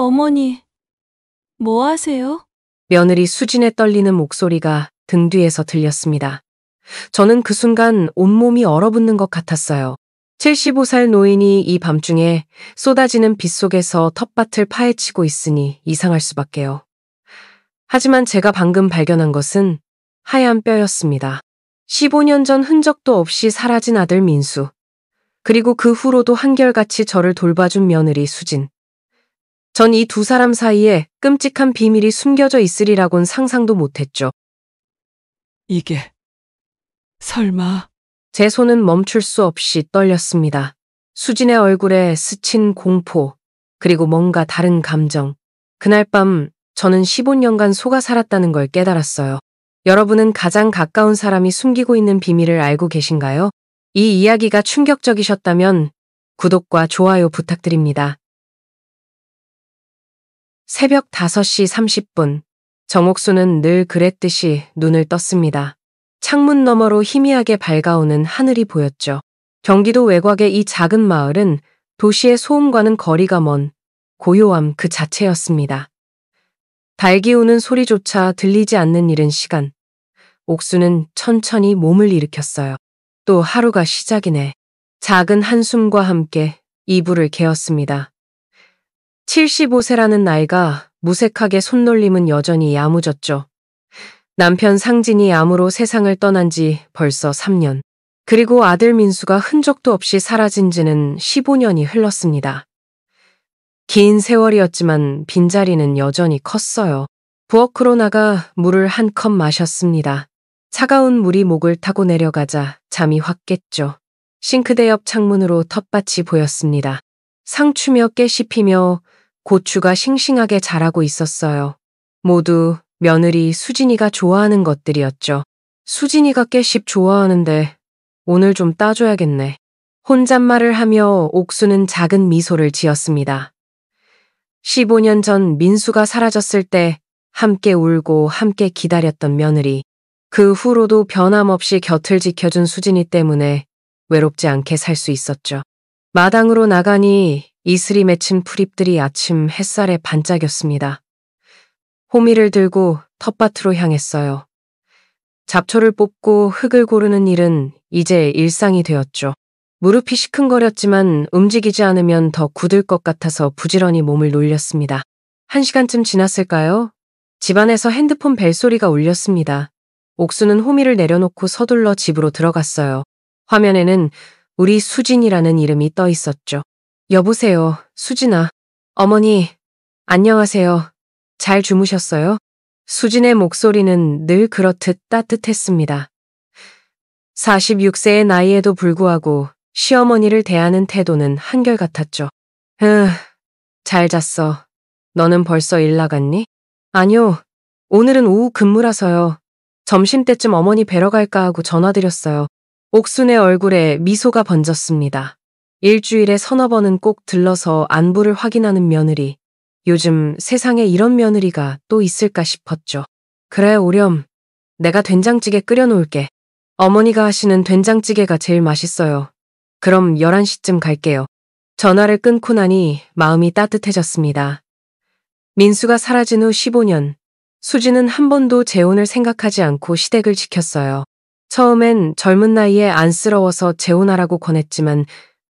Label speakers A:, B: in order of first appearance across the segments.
A: 어머니, 뭐 하세요?
B: 며느리 수진의 떨리는 목소리가 등 뒤에서 들렸습니다. 저는 그 순간 온몸이 얼어붙는 것 같았어요. 75살 노인이 이 밤중에 쏟아지는 빛 속에서 텃밭을 파헤치고 있으니 이상할 수밖에요. 하지만 제가 방금 발견한 것은 하얀 뼈였습니다. 15년 전 흔적도 없이 사라진 아들 민수. 그리고 그 후로도 한결같이 저를 돌봐준 며느리 수진. 전 이 두 사람 사이에 끔찍한 비밀이 숨겨져 있으리라곤 상상도 못했죠.
C: 이게 설마
B: 제 손은 멈출 수 없이 떨렸습니다. 수진의 얼굴에 스친 공포, 그리고 뭔가 다른 감정. 그날 밤 저는 15년간 속아 살았다는 걸 깨달았어요. 여러분은 가장 가까운 사람이 숨기고 있는 비밀을 알고 계신가요? 이 이야기가 충격적이셨다면 구독과 좋아요 부탁드립니다. 새벽 5시 30분, 정옥수는 늘 그랬듯이 눈을 떴습니다. 창문 너머로 희미하게 밝아오는 하늘이 보였죠. 경기도 외곽의 이 작은 마을은 도시의 소음과는 거리가 먼 고요함 그 자체였습니다. 달기 우는 소리조차 들리지 않는 이른 시간, 옥수는 천천히 몸을 일으켰어요. 또 하루가 시작이네. 작은 한숨과 함께 이불을 개었습니다. 75세라는 나이가 무색하게 손놀림은 여전히 야무졌죠. 남편 상진이 암으로 세상을 떠난 지 벌써 3년. 그리고 아들 민수가 흔적도 없이 사라진 지는 15년이 흘렀습니다. 긴 세월이었지만 빈자리는 여전히 컸어요. 부엌으로 나가 물을 한 컵 마셨습니다. 차가운 물이 목을 타고 내려가자 잠이 확 깼죠. 싱크대 옆 창문으로 텃밭이 보였습니다. 상추며 깨씨 피며 고추가 싱싱하게 자라고 있었어요. 모두 며느리 수진이가 좋아하는 것들이었죠. 수진이가 깨씨 좋아하는데 오늘 좀 따줘야겠네. 혼잣말을 하며 옥수는 작은 미소를 지었습니다. 15년 전 민수가 사라졌을 때 함께 울고 함께 기다렸던 며느리. 그 후로도 변함없이 곁을 지켜준 수진이 때문에 외롭지 않게 살 수 있었죠. 마당으로 나가니 이슬이 맺힌 풀잎들이 아침 햇살에 반짝였습니다. 호미를 들고 텃밭으로 향했어요. 잡초를 뽑고 흙을 고르는 일은 이제 일상이 되었죠. 무릎이 시큰거렸지만 움직이지 않으면 더 굳을 것 같아서 부지런히 몸을 놀렸습니다. 1시간쯤 지났을까요? 집안에서 핸드폰 벨소리가 울렸습니다. 옥수는 호미를 내려놓고 서둘러 집으로 들어갔어요. 화면에는 우리 수진이라는 이름이 떠 있었죠. 여보세요, 수진아. 어머니, 안녕하세요. 잘 주무셨어요? 수진의 목소리는 늘 그렇듯 따뜻했습니다. 46세의 나이에도 불구하고 시어머니를 대하는 태도는 한결같았죠. 잘 잤어. 너는 벌써 일 나갔니? 아니요. 오늘은 오후 근무라서요. 점심때쯤 어머니 뵈러 갈까 하고 전화드렸어요. 옥순의 얼굴에 미소가 번졌습니다. 일주일에 서너 번은 꼭 들러서 안부를 확인하는 며느리. 요즘 세상에 이런 며느리가 또 있을까 싶었죠. 그래, 오렴. 내가 된장찌개 끓여놓을게. 어머니가 하시는 된장찌개가 제일 맛있어요. 그럼 11시쯤 갈게요. 전화를 끊고 나니 마음이 따뜻해졌습니다. 민수가 사라진 후 15년. 수지는 한 번도 재혼을 생각하지 않고 시댁을 지켰어요. 처음엔 젊은 나이에 안쓰러워서 재혼하라고 권했지만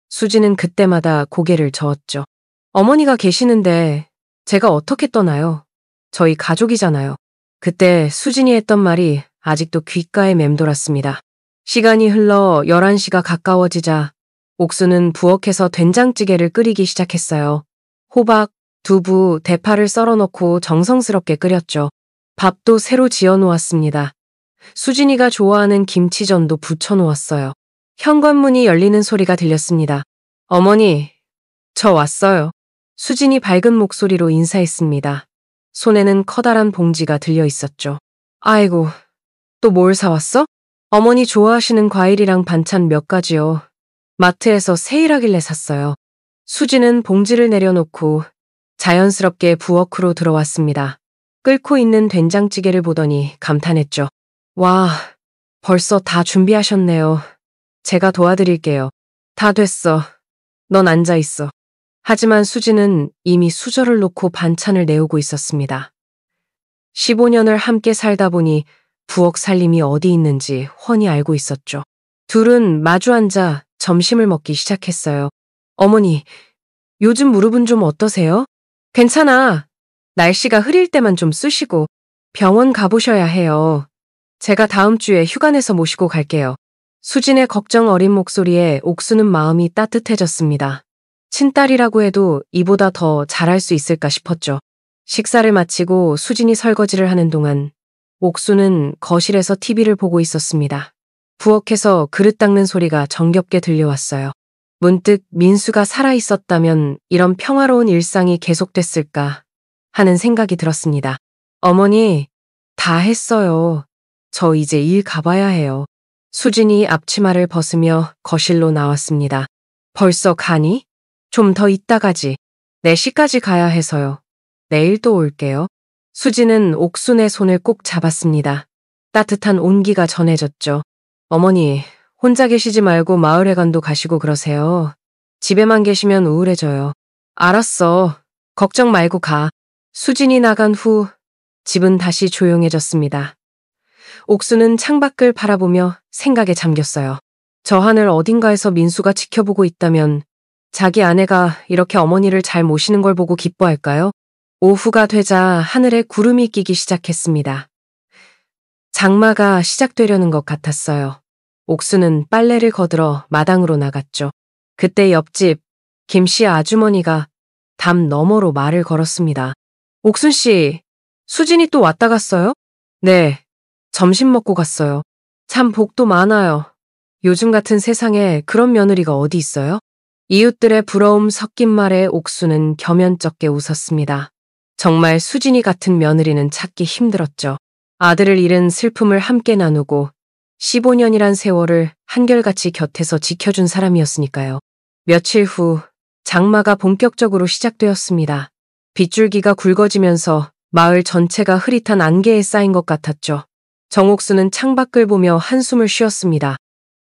B: 수지는 그때마다 고개를 저었죠. 어머니가 계시는데 제가 어떻게 떠나요? 저희 가족이잖아요. 그때 수진이 했던 말이 아직도 귓가에 맴돌았습니다. 시간이 흘러 11시가 가까워지자 옥수는 부엌에서 된장찌개를 끓이기 시작했어요. 호박, 두부, 대파를 썰어넣고 정성스럽게 끓였죠. 밥도 새로 지어놓았습니다. 수진이가 좋아하는 김치전도 부쳐놓았어요. 현관문이 열리는 소리가 들렸습니다. 어머니, 저 왔어요. 수진이 밝은 목소리로 인사했습니다. 손에는 커다란 봉지가 들려 있었죠. 아이고, 또 뭘 사왔어? 어머니 좋아하시는 과일이랑 반찬 몇 가지요. 마트에서 세일하길래 샀어요. 수진은 봉지를 내려놓고 자연스럽게 부엌으로 들어왔습니다. 끓고 있는 된장찌개를 보더니 감탄했죠. 와, 벌써 다 준비하셨네요. 제가 도와드릴게요. 다 됐어. 넌 앉아있어. 하지만 수지는 이미 수저를 놓고 반찬을 내오고 있었습니다. 15년을 함께 살다 보니 부엌 살림이 어디 있는지 훤히 알고 있었죠. 둘은 마주 앉아 점심을 먹기 시작했어요. 어머니, 요즘 무릎은 좀 어떠세요? 괜찮아. 날씨가 흐릴 때만 좀 쑤시고 병원 가보셔야 해요. 제가 다음 주에 휴가 내서 모시고 갈게요. 수진의 걱정 어린 목소리에 옥수는 마음이 따뜻해졌습니다. 친딸이라고 해도 이보다 더 잘할 수 있을까 싶었죠. 식사를 마치고 수진이 설거지를 하는 동안 옥수는 거실에서 TV를 보고 있었습니다. 부엌에서 그릇 닦는 소리가 정겹게 들려왔어요. 문득 민수가 살아있었다면 이런 평화로운 일상이 계속됐을까 하는 생각이 들었습니다. 어머니, 다 했어요. 저 이제 일 가봐야 해요. 수진이 앞치마를 벗으며 거실로 나왔습니다. 벌써 가니? 좀 더 이따 가지. 4시까지 가야 해서요. 내일 또 올게요. 수진은 옥순의 손을 꼭 잡았습니다. 따뜻한 온기가 전해졌죠. 어머니, 혼자 계시지 말고 마을회관도 가시고 그러세요. 집에만 계시면 우울해져요. 알았어. 걱정 말고 가. 수진이 나간 후 집은 다시 조용해졌습니다. 옥수는 창밖을 바라보며 생각에 잠겼어요. 저 하늘 어딘가에서 민수가 지켜보고 있다면 자기 아내가 이렇게 어머니를 잘 모시는 걸 보고 기뻐할까요? 오후가 되자 하늘에 구름이 끼기 시작했습니다. 장마가 시작되려는 것 같았어요. 옥수는 빨래를 거들어 마당으로 나갔죠. 그때 옆집 김씨 아주머니가 담 너머로 말을 걸었습니다. 옥순 씨, 수진이 또 왔다 갔어요? 네, 점심 먹고 갔어요. 참 복도 많아요. 요즘 같은 세상에 그런 며느리가 어디 있어요? 이웃들의 부러움 섞인 말에 옥수는 겸연쩍게 웃었습니다. 정말 수진이 같은 며느리는 찾기 힘들었죠. 아들을 잃은 슬픔을 함께 나누고 15년이란 세월을 한결같이 곁에서 지켜준 사람이었으니까요. 며칠 후 장마가 본격적으로 시작되었습니다. 빗줄기가 굵어지면서 마을 전체가 흐릿한 안개에 쌓인 것 같았죠. 정옥수는 창밖을 보며 한숨을 쉬었습니다.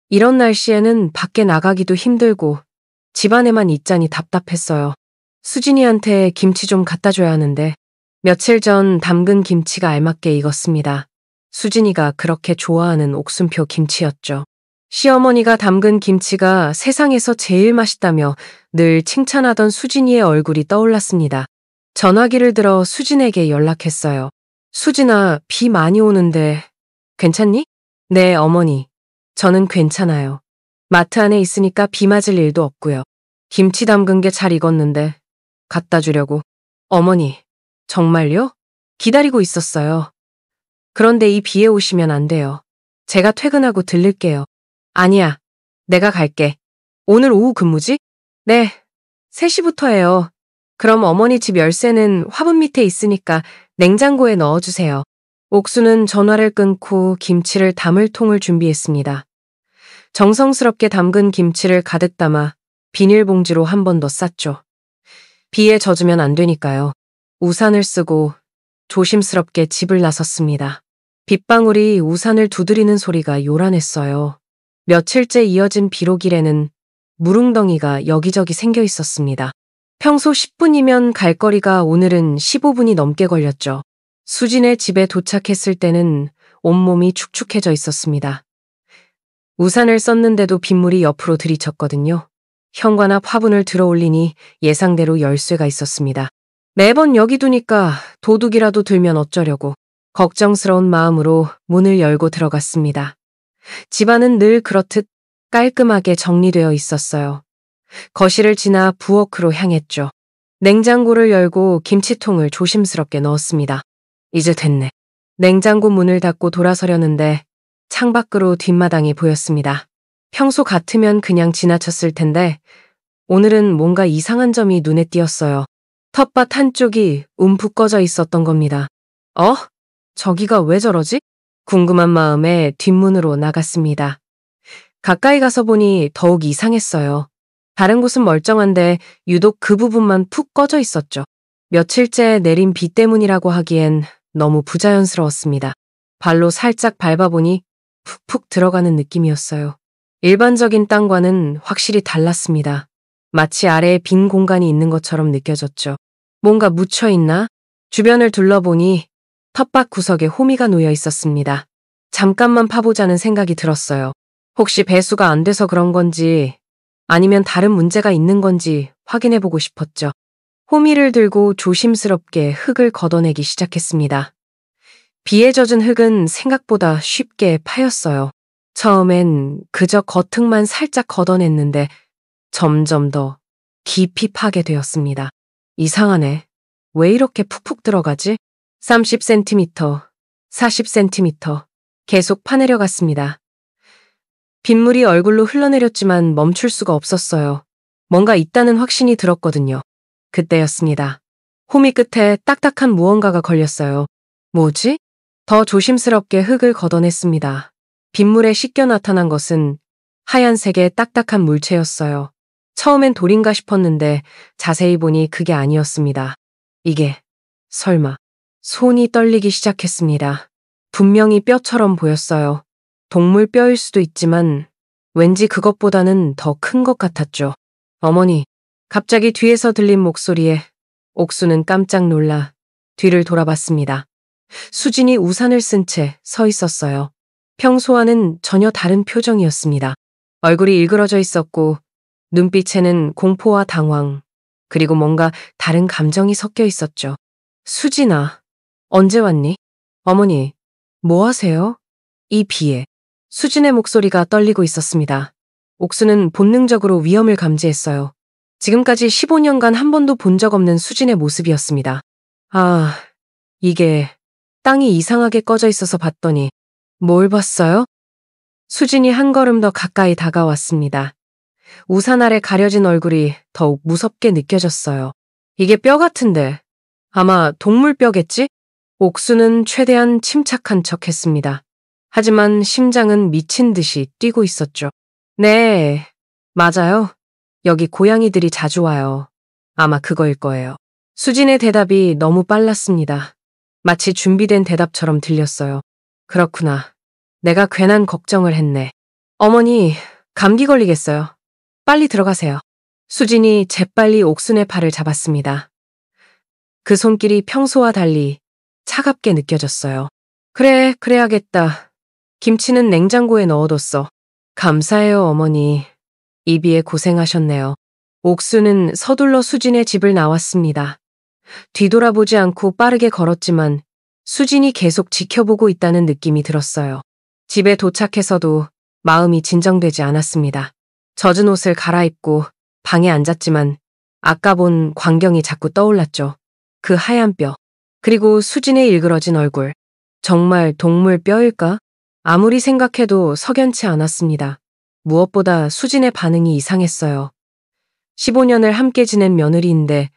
B: 이런 날씨에는 밖에 나가기도 힘들고 집안에만 있자니 답답했어요. 수진이한테 김치 좀 갖다 줘야 하는데 며칠 전 담근 김치가 알맞게 익었습니다. 수진이가 그렇게 좋아하는 옥순표 김치였죠. 시어머니가 담근 김치가 세상에서 제일 맛있다며 늘 칭찬하던 수진이의 얼굴이 떠올랐습니다. 전화기를 들어 수진에게 연락했어요. 수진아, 비 많이 오는데 괜찮니? 네, 어머니. 저는 괜찮아요. 마트 안에 있으니까 비 맞을 일도 없고요. 김치 담근 게 잘 익었는데 갖다 주려고. 어머니, 정말요? 기다리고 있었어요. 그런데 이 비에 오시면 안 돼요. 제가 퇴근하고 들를게요. 아니야, 내가 갈게. 오늘 오후 근무지? 네, 3시부터예요. 그럼 어머니 집 열쇠는 화분 밑에 있으니까 냉장고에 넣어주세요. 옥수는 전화를 끊고 김치를 담을 통을 준비했습니다. 정성스럽게 담근 김치를 가득 담아 비닐봉지로 한 번 더 쌌죠. 비에 젖으면 안 되니까요. 우산을 쓰고 조심스럽게 집을 나섰습니다. 빗방울이 우산을 두드리는 소리가 요란했어요. 며칠째 이어진 비로길에는 물웅덩이가 여기저기 생겨 있었습니다. 평소 10분이면 갈 거리가 오늘은 15분이 넘게 걸렸죠. 수진의 집에 도착했을 때는 온몸이 축축해져 있었습니다. 우산을 썼는데도 빗물이 옆으로 들이쳤거든요. 현관 앞 화분을 들어 올리니 예상대로 열쇠가 있었습니다. 매번 여기 두니까 도둑이라도 들면 어쩌려고 걱정스러운 마음으로 문을 열고 들어갔습니다. 집안은 늘 그렇듯 깔끔하게 정리되어 있었어요. 거실을 지나 부엌으로 향했죠. 냉장고를 열고 김치통을 조심스럽게 넣었습니다. 이제 됐네. 냉장고 문을 닫고 돌아서려는데 창밖으로 뒷마당이 보였습니다. 평소 같으면 그냥 지나쳤을 텐데 오늘은 뭔가 이상한 점이 눈에 띄었어요. 텃밭 한쪽이 움푹 꺼져 있었던 겁니다. 저기가 왜 저러지? 궁금한 마음에 뒷문으로 나갔습니다. 가까이 가서 보니 더욱 이상했어요. 다른 곳은 멀쩡한데 유독 그 부분만 푹 꺼져 있었죠. 며칠째 내린 비 때문이라고 하기엔 너무 부자연스러웠습니다. 발로 살짝 밟아보니 푹푹 들어가는 느낌이었어요. 일반적인 땅과는 확실히 달랐습니다. 마치 아래에 빈 공간이 있는 것처럼 느껴졌죠. 뭔가 묻혀있나? 주변을 둘러보니 텃밭 구석에 호미가 놓여 있었습니다. 잠깐만 파보자는 생각이 들었어요. 혹시 배수가 안 돼서 그런 건지 아니면 다른 문제가 있는 건지 확인해보고 싶었죠. 호미를 들고 조심스럽게 흙을 걷어내기 시작했습니다. 비에 젖은 흙은 생각보다 쉽게 파였어요. 처음엔 그저 겉흙만 살짝 걷어냈는데 점점 더 깊이 파게 되었습니다. 이상하네. 왜 이렇게 푹푹 들어가지? 30cm, 40cm 계속 파내려갔습니다. 빗물이 얼굴로 흘러내렸지만 멈출 수가 없었어요. 뭔가 있다는 확신이 들었거든요. 그때였습니다. 호미 끝에 딱딱한 무언가가 걸렸어요. 뭐지? 더 조심스럽게 흙을 걷어냈습니다. 빗물에 씻겨 나타난 것은 하얀색의 딱딱한 물체였어요. 처음엔 돌인가 싶었는데 자세히 보니 그게 아니었습니다. 이게 설마 손이 떨리기 시작했습니다. 분명히 뼈처럼 보였어요. 동물 뼈일 수도 있지만 왠지 그것보다는 더 큰 것 같았죠. 어머니, 갑자기 뒤에서 들린 목소리에 옥수는 깜짝 놀라 뒤를 돌아봤습니다. 수진이 우산을 쓴 채 서 있었어요. 평소와는 전혀 다른 표정이었습니다. 얼굴이 일그러져 있었고 눈빛에는 공포와 당황, 그리고 뭔가 다른 감정이 섞여 있었죠. 수진아, 언제 왔니? 어머니, 뭐 하세요? 이 비에. 수진의 목소리가 떨리고 있었습니다. 옥수는 본능적으로 위험을 감지했어요. 지금까지 15년간 한 번도 본 적 없는 수진의 모습이었습니다. 아, 이게 땅이 이상하게 꺼져 있어서 봤더니 뭘 봤어요? 수진이 한 걸음 더 가까이 다가왔습니다. 우산 아래 가려진 얼굴이 더욱 무섭게 느껴졌어요. 이게 뼈 같은데 아마 동물 뼈겠지? 옥수는 최대한 침착한 척했습니다. 하지만 심장은 미친 듯이 뛰고 있었죠. 네, 맞아요. 여기 고양이들이 자주 와요. 아마 그거일 거예요. 수진의 대답이 너무 빨랐습니다. 마치 준비된 대답처럼 들렸어요. 그렇구나. 내가 괜한 걱정을 했네. 어머니, 감기 걸리겠어요. 빨리 들어가세요. 수진이 재빨리 옥순의 팔을 잡았습니다. 그 손길이 평소와 달리 차갑게 느껴졌어요. 그래, 그래야겠다. 김치는 냉장고에 넣어뒀어. 감사해요, 어머니. 이 비에 고생하셨네요. 옥수는 서둘러 수진의 집을 나왔습니다. 뒤돌아보지 않고 빠르게 걸었지만 수진이 계속 지켜보고 있다는 느낌이 들었어요. 집에 도착해서도 마음이 진정되지 않았습니다. 젖은 옷을 갈아입고 방에 앉았지만 아까 본 광경이 자꾸 떠올랐죠. 그 하얀 뼈, 그리고 수진의 일그러진 얼굴. 정말 동물 뼈일까? 아무리 생각해도 석연치 않았습니다. 무엇보다 수진의 반응이 이상했어요. 15년을 함께 지낸 며느리인데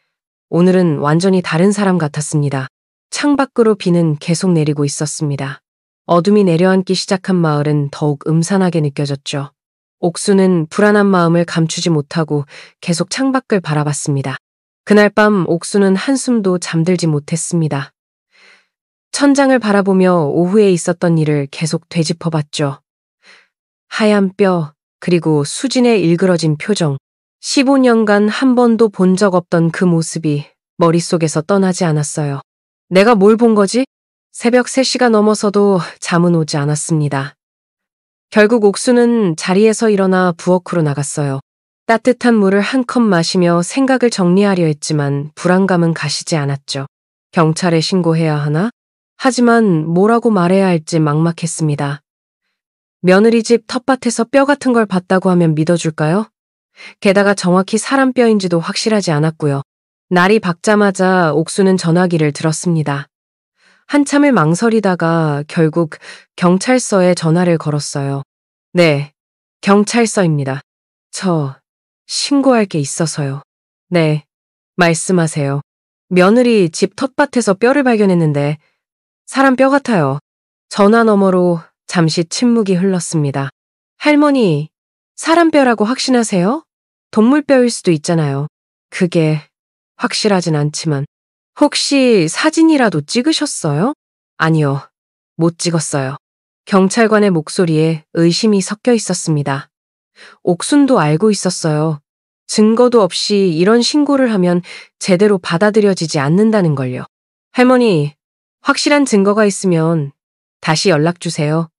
B: 오늘은 완전히 다른 사람 같았습니다. 창밖으로 비는 계속 내리고 있었습니다. 어둠이 내려앉기 시작한 마을은 더욱 음산하게 느껴졌죠. 옥수는 불안한 마음을 감추지 못하고 계속 창밖을 바라봤습니다. 그날 밤 옥수는 한숨도 잠들지 못했습니다. 천장을 바라보며 오후에 있었던 일을 계속 되짚어봤죠. 하얀 뼈, 그리고 수진의 일그러진 표정. 15년간 한 번도 본 적 없던 그 모습이 머릿속에서 떠나지 않았어요. 내가 뭘 본 거지? 새벽 3시가 넘어서도 잠은 오지 않았습니다. 결국 옥수는 자리에서 일어나 부엌으로 나갔어요. 따뜻한 물을 한 컵 마시며 생각을 정리하려 했지만 불안감은 가시지 않았죠. 경찰에 신고해야 하나? 하지만 뭐라고 말해야 할지 막막했습니다. 며느리 집 텃밭에서 뼈 같은 걸 봤다고 하면 믿어줄까요? 게다가 정확히 사람 뼈인지도 확실하지 않았고요. 날이 밝자마자 옥수는 전화기를 들었습니다. 한참을 망설이다가 결국 경찰서에 전화를 걸었어요. 네, 경찰서입니다. 저 신고할 게 있어서요. 네, 말씀하세요. 며느리 집 텃밭에서 뼈를 발견했는데 사람 뼈 같아요. 전화 너머로 잠시 침묵이 흘렀습니다. 할머니, 사람 뼈라고 확신하세요? 동물 뼈일 수도 있잖아요. 그게 확실하진 않지만. 혹시 사진이라도 찍으셨어요? 아니요, 못 찍었어요. 경찰관의 목소리에 의심이 섞여 있었습니다. 옥순도 알고 있었어요. 증거도 없이 이런 신고를 하면 제대로 받아들여지지 않는다는 걸요. 할머니, 확실한 증거가 있으면 다시 연락 주세요.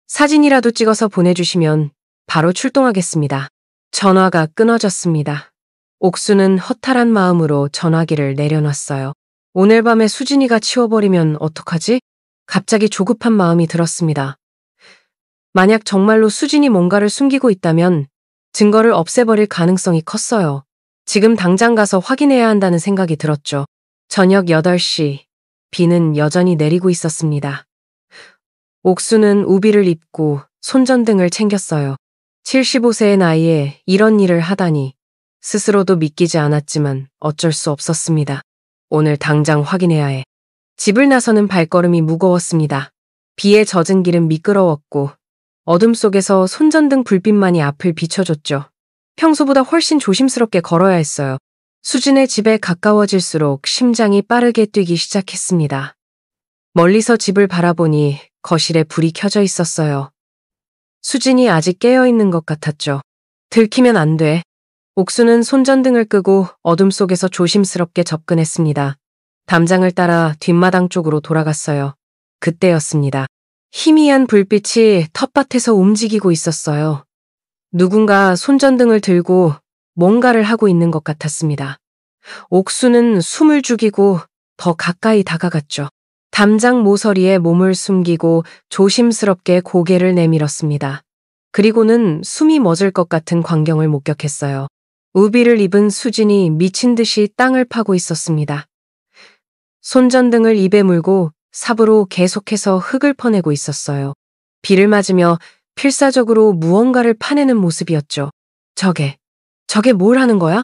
B: 사진이라도 찍어서 보내주시면 바로 출동하겠습니다. 전화가 끊어졌습니다. 옥수는 허탈한 마음으로 전화기를 내려놨어요. 오늘 밤에 수진이가 치워버리면 어떡하지? 갑자기 조급한 마음이 들었습니다. 만약 정말로 수진이 뭔가를 숨기고 있다면 증거를 없애버릴 가능성이 컸어요. 지금 당장 가서 확인해야 한다는 생각이 들었죠. 저녁 8시, 비는 여전히 내리고 있었습니다. 옥수는 우비를 입고 손전등을 챙겼어요. 75세의 나이에 이런 일을 하다니 스스로도 믿기지 않았지만 어쩔 수 없었습니다. 오늘 당장 확인해야 해. 집을 나서는 발걸음이 무거웠습니다. 비에 젖은 길은 미끄러웠고 어둠 속에서 손전등 불빛만이 앞을 비춰줬죠. 평소보다 훨씬 조심스럽게 걸어야 했어요. 수진의 집에 가까워질수록 심장이 빠르게 뛰기 시작했습니다. 멀리서 집을 바라보니 거실에 불이 켜져 있었어요. 수진이 아직 깨어있는 것 같았죠. 들키면 안 돼. 옥수는 손전등을 끄고 어둠 속에서 조심스럽게 접근했습니다. 담장을 따라 뒷마당 쪽으로 돌아갔어요. 그때였습니다. 희미한 불빛이 텃밭에서 움직이고 있었어요. 누군가 손전등을 들고 뭔가를 하고 있는 것 같았습니다. 옥수는 숨을 죽이고 더 가까이 다가갔죠. 담장 모서리에 몸을 숨기고 조심스럽게 고개를 내밀었습니다. 그리고는 숨이 멎을 것 같은 광경을 목격했어요. 우비를 입은 수진이 미친 듯이 땅을 파고 있었습니다. 손전등을 입에 물고 삽으로 계속해서 흙을 퍼내고 있었어요. 비를 맞으며 필사적으로 무언가를 파내는 모습이었죠. 저게 뭘 하는 거야?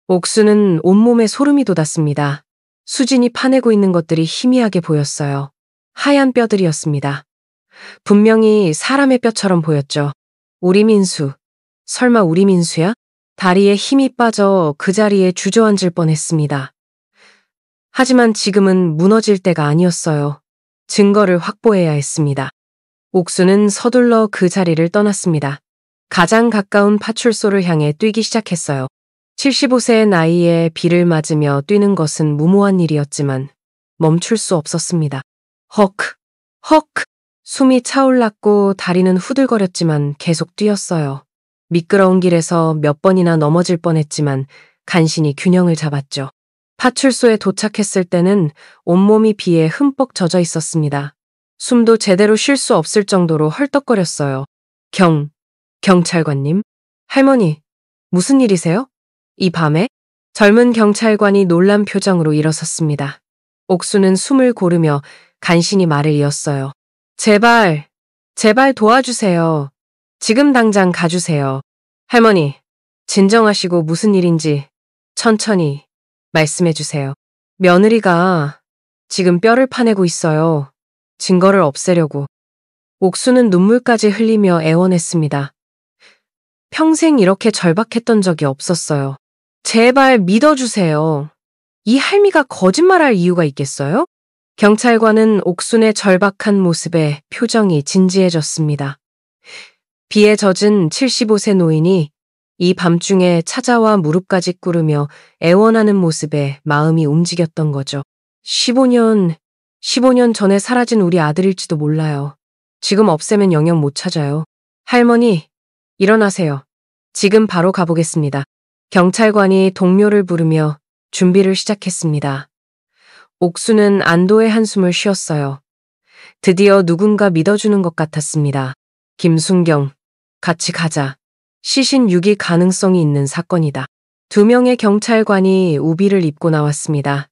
B: 옥수는 온몸에 소름이 돋았습니다. 수진이 파내고 있는 것들이 희미하게 보였어요. 하얀 뼈들이었습니다. 분명히 사람의 뼈처럼 보였죠. 우리 민수. 설마 우리 민수야? 다리에 힘이 빠져 그 자리에 주저앉을 뻔했습니다. 하지만 지금은 무너질 때가 아니었어요. 증거를 확보해야 했습니다. 옥수는 서둘러 그 자리를 떠났습니다. 가장 가까운 파출소를 향해 뛰기 시작했어요. 75세의 나이에 비를 맞으며 뛰는 것은 무모한 일이었지만 멈출 수 없었습니다. 헉! 숨이 차올랐고 다리는 후들거렸지만 계속 뛰었어요. 미끄러운 길에서 몇 번이나 넘어질 뻔했지만 간신히 균형을 잡았죠. 파출소에 도착했을 때는 온몸이 비에 흠뻑 젖어 있었습니다. 숨도 제대로 쉴 수 없을 정도로 헐떡거렸어요. 경찰관님? 할머니, 무슨 일이세요? 이 밤에? 젊은 경찰관이 놀란 표정으로 일어섰습니다. 옥수는 숨을 고르며 간신히 말을 이었어요. 제발 도와주세요. 지금 당장 가주세요. 할머니, 진정하시고 무슨 일인지 천천히 말씀해 주세요. 며느리가 지금 뼈를 파내고 있어요. 증거를 없애려고. 옥수는 눈물까지 흘리며 애원했습니다. 평생 이렇게 절박했던 적이 없었어요. 제발 믿어주세요. 이 할미가 거짓말할 이유가 있겠어요? 경찰관은 옥순의 절박한 모습에 표정이 진지해졌습니다. 비에 젖은 75세 노인이 이 밤중에 찾아와 무릎까지 꿇으며 애원하는 모습에 마음이 움직였던 거죠. 15년 전에 사라진 우리 아들일지도 몰라요. 지금 없애면 영영 못 찾아요. 할머니, 일어나세요. 지금 바로 가보겠습니다. 경찰관이 동료를 부르며 준비를 시작했습니다. 옥수는 안도의 한숨을 쉬었어요. 드디어 누군가 믿어주는 것 같았습니다. 김순경, 같이 가자. 시신 유기 가능성이 있는 사건이다. 2명의 경찰관이 우비를 입고 나왔습니다.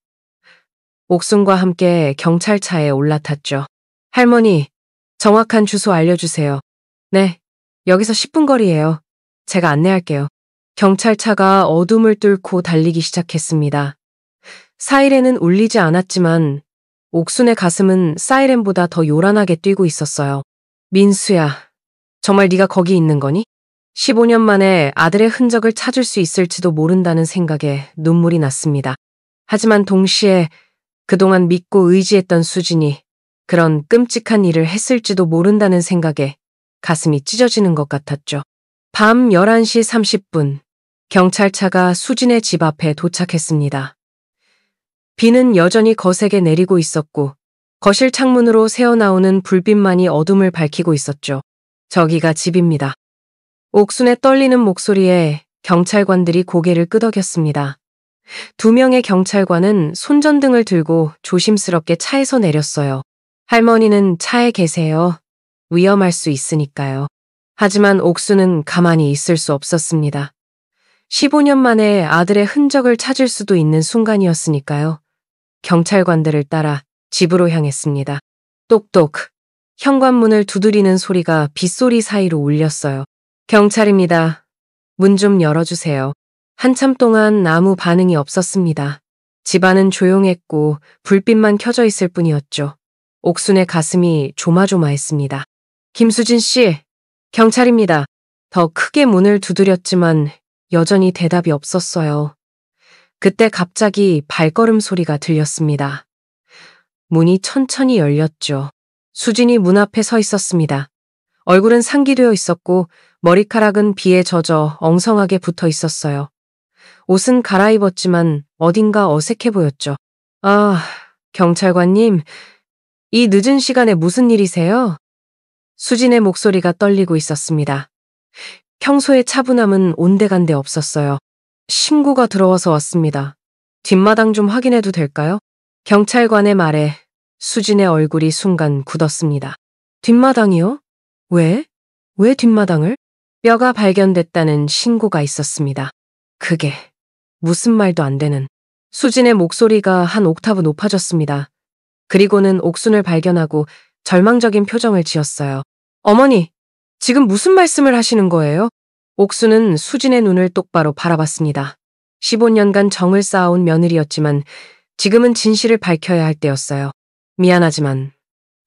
B: 옥순과 함께 경찰차에 올라탔죠. 할머니, 정확한 주소 알려주세요. 네, 여기서 10분 거리예요. 제가 안내할게요. 경찰차가 어둠을 뚫고 달리기 시작했습니다. 사이렌은 울리지 않았지만 옥순의 가슴은 사이렌보다 더 요란하게 뛰고 있었어요. 민수야, 정말 네가 거기 있는 거니? 15년 만에 아들의 흔적을 찾을 수 있을지도 모른다는 생각에 눈물이 났습니다. 하지만 동시에 그동안 믿고 의지했던 수진이 그런 끔찍한 일을 했을지도 모른다는 생각에 가슴이 찢어지는 것 같았죠. 밤 11시 30분, 경찰차가 수진의 집 앞에 도착했습니다. 비는 여전히 거세게 내리고 있었고 거실 창문으로 새어나오는 불빛만이 어둠을 밝히고 있었죠. 저기가 집입니다. 옥순의 떨리는 목소리에 경찰관들이 고개를 끄덕였습니다. 2명의 경찰관은 손전등을 들고 조심스럽게 차에서 내렸어요. 할머니는 차에 계세요. 위험할 수 있으니까요. 하지만 옥수는 가만히 있을 수 없었습니다. 15년 만에 아들의 흔적을 찾을 수도 있는 순간이었으니까요. 경찰관들을 따라 집으로 향했습니다. 똑똑. 현관문을 두드리는 소리가 빗소리 사이로 울렸어요. 경찰입니다. 문 좀 열어주세요. 한참 동안 아무 반응이 없었습니다. 집안은 조용했고 불빛만 켜져 있을 뿐이었죠. 옥순의 가슴이 조마조마했습니다. 김수진 씨, 경찰입니다. 더 크게 문을 두드렸지만 여전히 대답이 없었어요. 그때 갑자기 발걸음 소리가 들렸습니다. 문이 천천히 열렸죠. 수진이 문 앞에 서 있었습니다. 얼굴은 상기되어 있었고 머리카락은 비에 젖어 엉성하게 붙어 있었어요. 옷은 갈아입었지만 어딘가 어색해 보였죠. 아, 경찰관님, 이 늦은 시간에 무슨 일이세요? 수진의 목소리가 떨리고 있었습니다. 평소의 차분함은 온데간데 없었어요. 신고가 들어와서 왔습니다. 뒷마당 좀 확인해도 될까요? 경찰관의 말에 수진의 얼굴이 순간 굳었습니다. 뒷마당이요? 왜? 왜 뒷마당을? 뼈가 발견됐다는 신고가 있었습니다. 그게 무슨 말도 안 되는. 수진의 목소리가 한 옥타브 높아졌습니다. 그리고는 옥순을 발견하고 절망적인 표정을 지었어요. 어머니, 지금 무슨 말씀을 하시는 거예요? 옥순은 수진의 눈을 똑바로 바라봤습니다. 15년간 정을 쌓아온 며느리였지만 지금은 진실을 밝혀야 할 때였어요. 미안하지만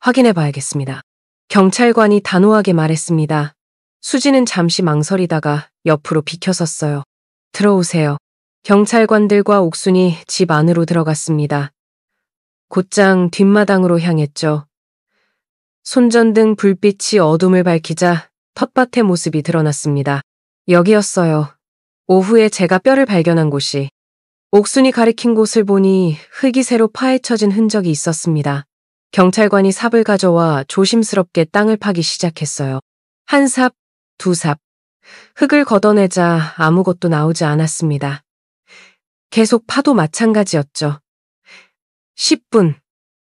B: 확인해 봐야겠습니다. 경찰관이 단호하게 말했습니다. 수진은 잠시 망설이다가 옆으로 비켜섰어요. 들어오세요. 경찰관들과 옥순이 집 안으로 들어갔습니다. 곧장 뒷마당으로 향했죠. 손전등 불빛이 어둠을 밝히자 텃밭의 모습이 드러났습니다. 여기였어요. 오후에 제가 뼈를 발견한 곳이. 옥순이 가리킨 곳을 보니 흙이 새로 파헤쳐진 흔적이 있었습니다. 경찰관이 삽을 가져와 조심스럽게 땅을 파기 시작했어요. 한 삽, 두 삽. 흙을 걷어내자 아무것도 나오지 않았습니다. 계속 파도 마찬가지였죠. 10분,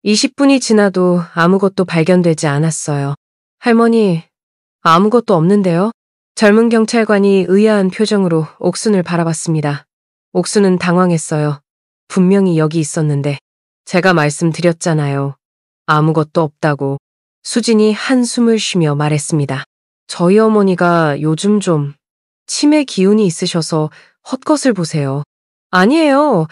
B: 20분이 지나도 아무것도 발견되지 않았어요. 할머니, 아무것도 없는데요? 젊은 경찰관이 의아한 표정으로 옥순을 바라봤습니다. 옥순은 당황했어요. 분명히 여기 있었는데. 제가 말씀드렸잖아요. 아무것도 없다고. 수진이 한숨을 쉬며 말했습니다. 저희 어머니가 요즘 좀 치매 기운이 있으셔서 헛것을 보세요. 아니에요.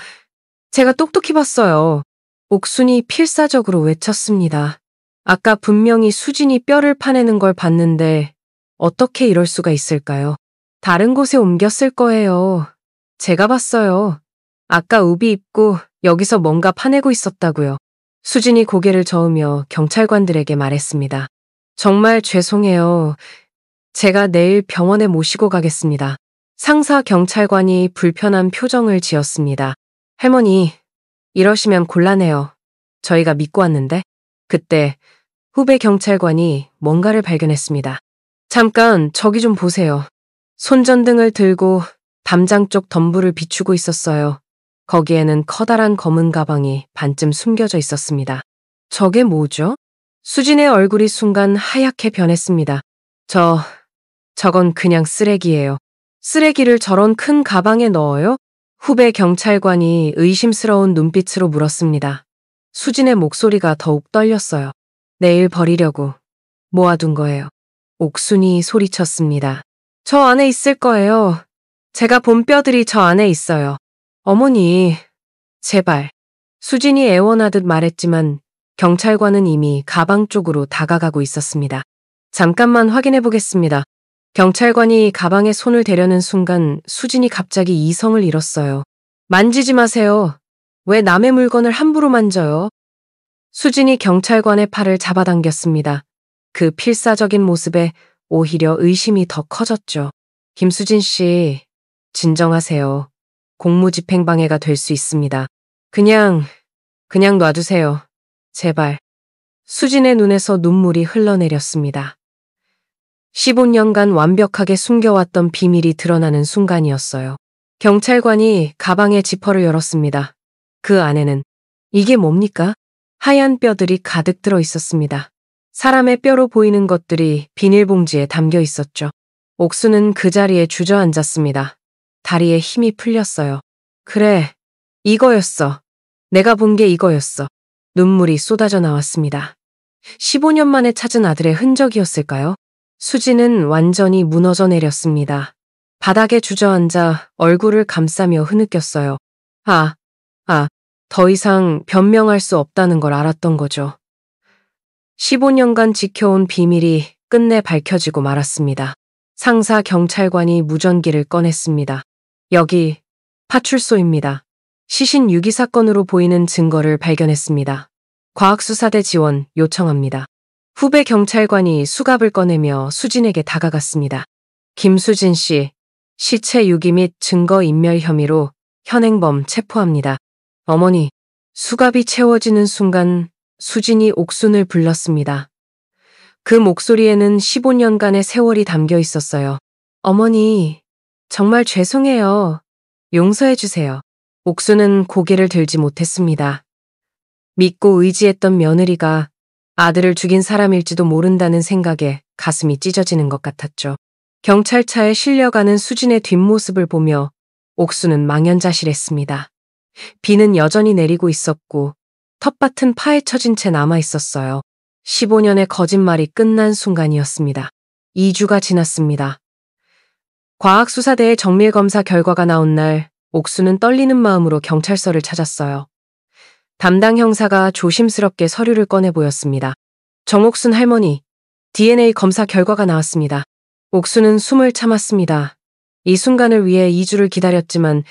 B: 제가 똑똑히 봤어요. 옥순이 필사적으로 외쳤습니다. 아까 분명히 수진이 뼈를 파내는 걸 봤는데 어떻게 이럴 수가 있을까요? 다른 곳에 옮겼을 거예요. 제가 봤어요. 아까 우비 입고 여기서 뭔가 파내고 있었다고요. 수진이 고개를 저으며 경찰관들에게 말했습니다. 정말 죄송해요. 제가 내일 병원에 모시고 가겠습니다. 상사 경찰관이 불편한 표정을 지었습니다. 할머니, 이러시면 곤란해요. 저희가 믿고 왔는데. 그때 후배 경찰관이 뭔가를 발견했습니다. 잠깐 저기 좀 보세요. 손전등을 들고 담장 쪽 덤불을 비추고 있었어요. 거기에는 커다란 검은 가방이 반쯤 숨겨져 있었습니다. 저게 뭐죠? 수진의 얼굴이 순간 하얗게 변했습니다. 저건 그냥 쓰레기예요. 쓰레기를 저런 큰 가방에 넣어요? 후배 경찰관이 의심스러운 눈빛으로 물었습니다. 수진의 목소리가 더욱 떨렸어요. 내일 버리려고 모아둔 거예요. 옥순이 소리쳤습니다. 저 안에 있을 거예요. 제가 본 뼈들이 저 안에 있어요. 어머니, 제발. 수진이 애원하듯 말했지만 경찰관은 이미 가방 쪽으로 다가가고 있었습니다. 잠깐만 확인해 보겠습니다. 경찰관이 가방에 손을 대려는 순간 수진이 갑자기 이성을 잃었어요. 만지지 마세요. 왜 남의 물건을 함부로 만져요? 수진이 경찰관의 팔을 잡아당겼습니다. 그 필사적인 모습에 오히려 의심이 더 커졌죠. 김수진 씨, 진정하세요. 공무집행방해가 될 수 있습니다. 그냥 놔두세요. 제발. 수진의 눈에서 눈물이 흘러내렸습니다. 15년간 완벽하게 숨겨왔던 비밀이 드러나는 순간이었어요. 경찰관이 가방의 지퍼를 열었습니다. 그 안에는 이게 뭡니까? 하얀 뼈들이 가득 들어 있었습니다. 사람의 뼈로 보이는 것들이 비닐봉지에 담겨 있었죠. 옥수는 그 자리에 주저앉았습니다. 다리에 힘이 풀렸어요. 그래, 이거였어. 내가 본 게 이거였어. 눈물이 쏟아져 나왔습니다. 15년 만에 찾은 아들의 흔적이었을까요? 수지는 완전히 무너져 내렸습니다. 바닥에 주저앉아 얼굴을 감싸며 흐느꼈어요. 더 이상 변명할 수 없다는 걸 알았던 거죠. 15년간 지켜온 비밀이 끝내 밝혀지고 말았습니다. 상사 경찰관이 무전기를 꺼냈습니다. 여기 파출소입니다. 시신 유기 사건으로 보이는 증거를 발견했습니다. 과학수사대 지원 요청합니다. 후배 경찰관이 수갑을 꺼내며 수진에게 다가갔습니다. 김수진 씨, 시체 유기 및 증거인멸 혐의로 현행범 체포합니다. 어머니, 수갑이 채워지는 순간 수진이 옥순을 불렀습니다. 그 목소리에는 15년간의 세월이 담겨 있었어요. 어머니, 정말 죄송해요. 용서해 주세요. 옥순은 고개를 들지 못했습니다. 믿고 의지했던 며느리가 아들을 죽인 사람일지도 모른다는 생각에 가슴이 찢어지는 것 같았죠. 경찰차에 실려가는 수진의 뒷모습을 보며 옥수는 망연자실했습니다. 비는 여전히 내리고 있었고 텃밭은 파헤쳐진 채 남아 있었어요. 15년의 거짓말이 끝난 순간이었습니다. 2주가 지났습니다. 과학수사대의 정밀검사 결과가 나온 날 옥수는 떨리는 마음으로 경찰서를 찾았어요. 담당 형사가 조심스럽게 서류를 꺼내 보였습니다. 정옥순 할머니, DNA 검사 결과가 나왔습니다. 옥수는 숨을 참았습니다. 이 순간을 위해 2주를 기다렸지만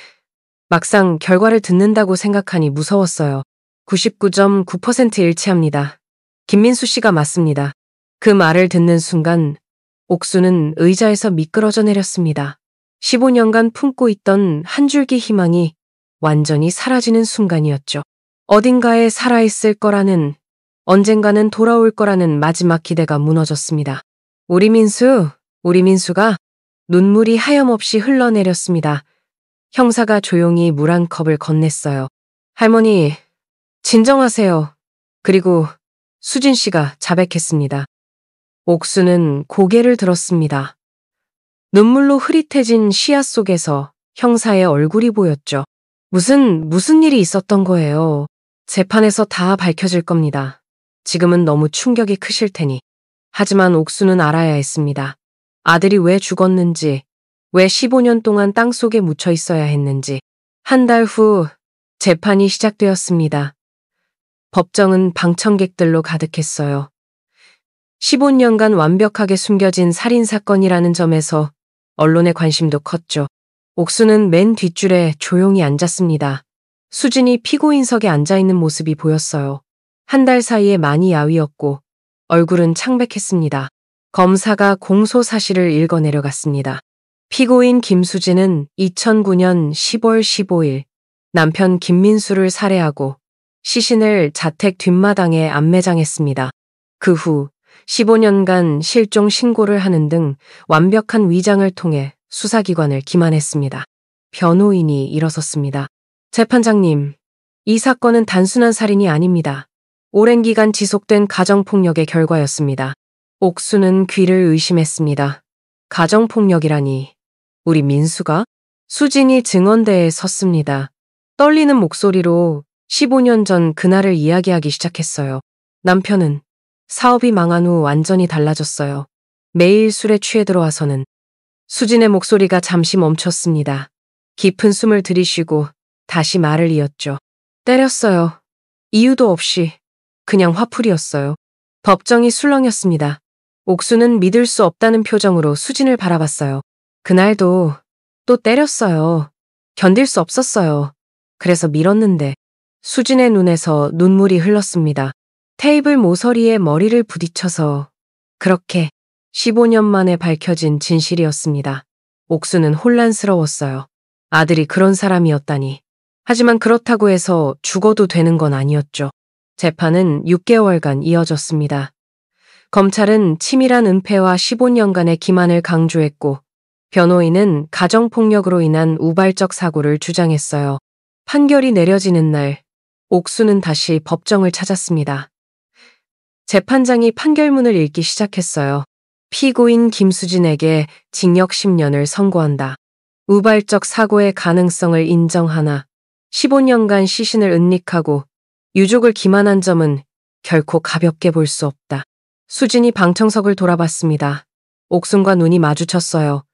B: 막상 결과를 듣는다고 생각하니 무서웠어요. 99.9% 일치합니다. 김민수 씨가 맞습니다. 그 말을 듣는 순간 옥수는 의자에서 미끄러져 내렸습니다. 15년간 품고 있던 한 줄기 희망이 완전히 사라지는 순간이었죠. 어딘가에 살아있을 거라는, 언젠가는 돌아올 거라는 마지막 기대가 무너졌습니다. 우리 민수가 눈물이 하염없이 흘러내렸습니다. 형사가 조용히 물 한 컵을 건넸어요. 할머니, 진정하세요. 그리고 수진 씨가 자백했습니다. 옥수는 고개를 들었습니다. 눈물로 흐릿해진 시야 속에서 형사의 얼굴이 보였죠. 무슨 일이 있었던 거예요. 재판에서 다 밝혀질 겁니다. 지금은 너무 충격이 크실 테니. 하지만 옥수는 알아야 했습니다. 아들이 왜 죽었는지, 왜 15년 동안 땅속에 묻혀 있어야 했는지. 한 달 후 재판이 시작되었습니다. 법정은 방청객들로 가득했어요. 15년간 완벽하게 숨겨진 살인사건이라는 점에서 언론의 관심도 컸죠. 옥수는 맨 뒷줄에 조용히 앉았습니다. 수진이 피고인석에 앉아있는 모습이 보였어요. 한 달 사이에 많이 야위었고 얼굴은 창백했습니다. 검사가 공소 사실을 읽어 내려갔습니다. 피고인 김수진은 2009년 10월 15일 남편 김민수를 살해하고 시신을 자택 뒷마당에 안매장했습니다. 그 후 15년간 실종 신고를 하는 등 완벽한 위장을 통해 수사기관을 기만했습니다. 변호인이 일어섰습니다. 재판장님, 이 사건은 단순한 살인이 아닙니다. 오랜 기간 지속된 가정폭력의 결과였습니다. 옥수는 귀를 의심했습니다. 가정폭력이라니, 우리 민수가? 수진이 증언대에 섰습니다. 떨리는 목소리로 15년 전 그날을 이야기하기 시작했어요. 남편은 사업이 망한 후 완전히 달라졌어요. 매일 술에 취해 들어와서는. 수진의 목소리가 잠시 멈췄습니다. 깊은 숨을 들이쉬고 다시 말을 이었죠. 때렸어요. 이유도 없이. 그냥 화풀이였어요. 법정이 술렁였습니다. 옥수는 믿을 수 없다는 표정으로 수진을 바라봤어요. 그날도 또 때렸어요. 견딜 수 없었어요. 그래서 밀었는데. 수진의 눈에서 눈물이 흘렀습니다. 테이블 모서리에 머리를 부딪혀서 그렇게 15년 만에 밝혀진 진실이었습니다. 옥수는 혼란스러웠어요. 아들이 그런 사람이었다니. 하지만 그렇다고 해서 죽어도 되는 건 아니었죠. 재판은 6개월간 이어졌습니다. 검찰은 치밀한 은폐와 15년간의 기만을 강조했고, 변호인은 가정폭력으로 인한 우발적 사고를 주장했어요. 판결이 내려지는 날, 옥수는 다시 법정을 찾았습니다. 재판장이 판결문을 읽기 시작했어요. 피고인 김수진에게 징역 10년을 선고한다. 우발적 사고의 가능성을 인정하나 15년간 시신을 은닉하고 유족을 기만한 점은 결코 가볍게 볼 수 없다. 수진이 방청석을 돌아봤습니다. 옥순과 눈이 마주쳤어요.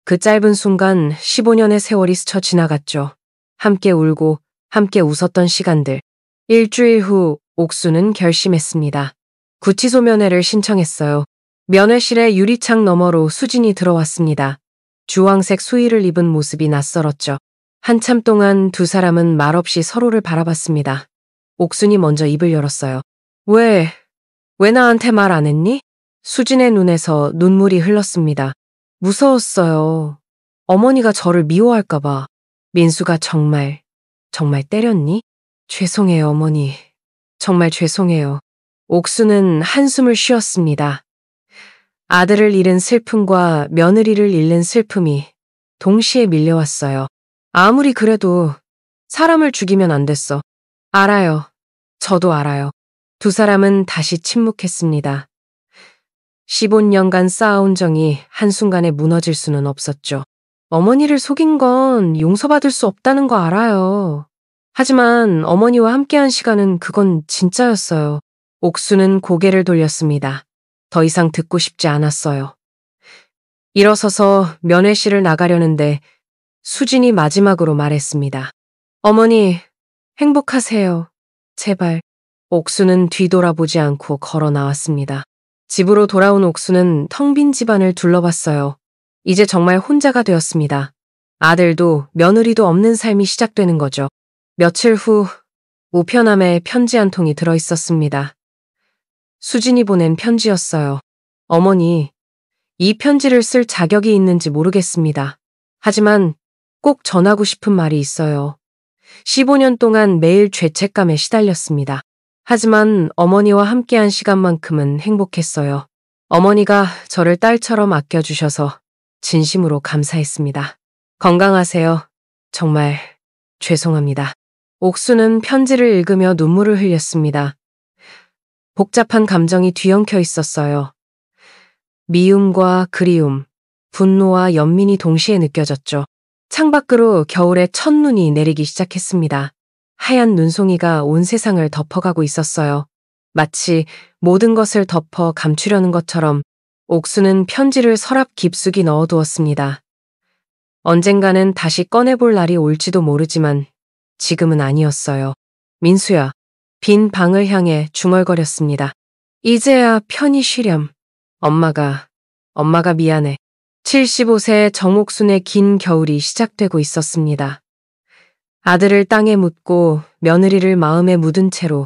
B: 그 짧은 순간 15년의 세월이 스쳐 지나갔죠. 함께 울고 함께 웃었던 시간들. 일주일 후 옥수는 결심했습니다. 구치소 면회를 신청했어요. 면회실의 유리창 너머로 수진이 들어왔습니다. 주황색 수의를 입은 모습이 낯설었죠. 한참 동안 두 사람은 말없이 서로를 바라봤습니다. 옥순이 먼저 입을 열었어요. 왜 나한테 말 안 했니? 수진의 눈에서 눈물이 흘렀습니다. 무서웠어요. 어머니가 저를 미워할까봐. 민수가 정말 때렸니? 죄송해요, 어머니. 정말 죄송해요. 옥수는 한숨을 쉬었습니다. 아들을 잃은 슬픔과 며느리를 잃는 슬픔이 동시에 밀려왔어요. 아무리 그래도 사람을 죽이면 안 됐어. 알아요. 저도 알아요. 두 사람은 다시 침묵했습니다. 15년간 쌓아온 정이 한순간에 무너질 수는 없었죠. 어머니를 속인 건 용서받을 수 없다는 거 알아요. 하지만 어머니와 함께한 시간은 그건 진짜였어요. 옥수는 고개를 돌렸습니다. 더 이상 듣고 싶지 않았어요. 일어서서 면회실을 나가려는데 수진이 마지막으로 말했습니다. 어머니, 행복하세요. 제발. 옥수는 뒤돌아보지 않고 걸어 나왔습니다. 집으로 돌아온 옥수는 텅 빈 집안을 둘러봤어요. 이제 정말 혼자가 되었습니다. 아들도 며느리도 없는 삶이 시작되는 거죠. 며칠 후 우편함에 편지 한 통이 들어있었습니다. 수진이 보낸 편지였어요. 어머니, 이 편지를 쓸 자격이 있는지 모르겠습니다. 하지만 꼭 전하고 싶은 말이 있어요. 15년 동안 매일 죄책감에 시달렸습니다. 하지만 어머니와 함께한 시간만큼은 행복했어요. 어머니가 저를 딸처럼 아껴주셔서 진심으로 감사했습니다. 건강하세요. 정말 죄송합니다. 옥수는 편지를 읽으며 눈물을 흘렸습니다. 복잡한 감정이 뒤엉켜 있었어요. 미움과 그리움, 분노와 연민이 동시에 느껴졌죠. 창밖으로 겨울의 첫눈이 내리기 시작했습니다. 하얀 눈송이가 온 세상을 덮어가고 있었어요. 마치 모든 것을 덮어 감추려는 것처럼 옥수는 편지를 서랍 깊숙이 넣어두었습니다. 언젠가는 다시 꺼내볼 날이 올지도 모르지만 지금은 아니었어요. 민수야. 빈 방을 향해 중얼거렸습니다. 이제야 편히 쉬렴. 엄마가 미안해. 75세 정옥순의 긴 겨울이 시작되고 있었습니다. 아들을 땅에 묻고 며느리를 마음에 묻은 채로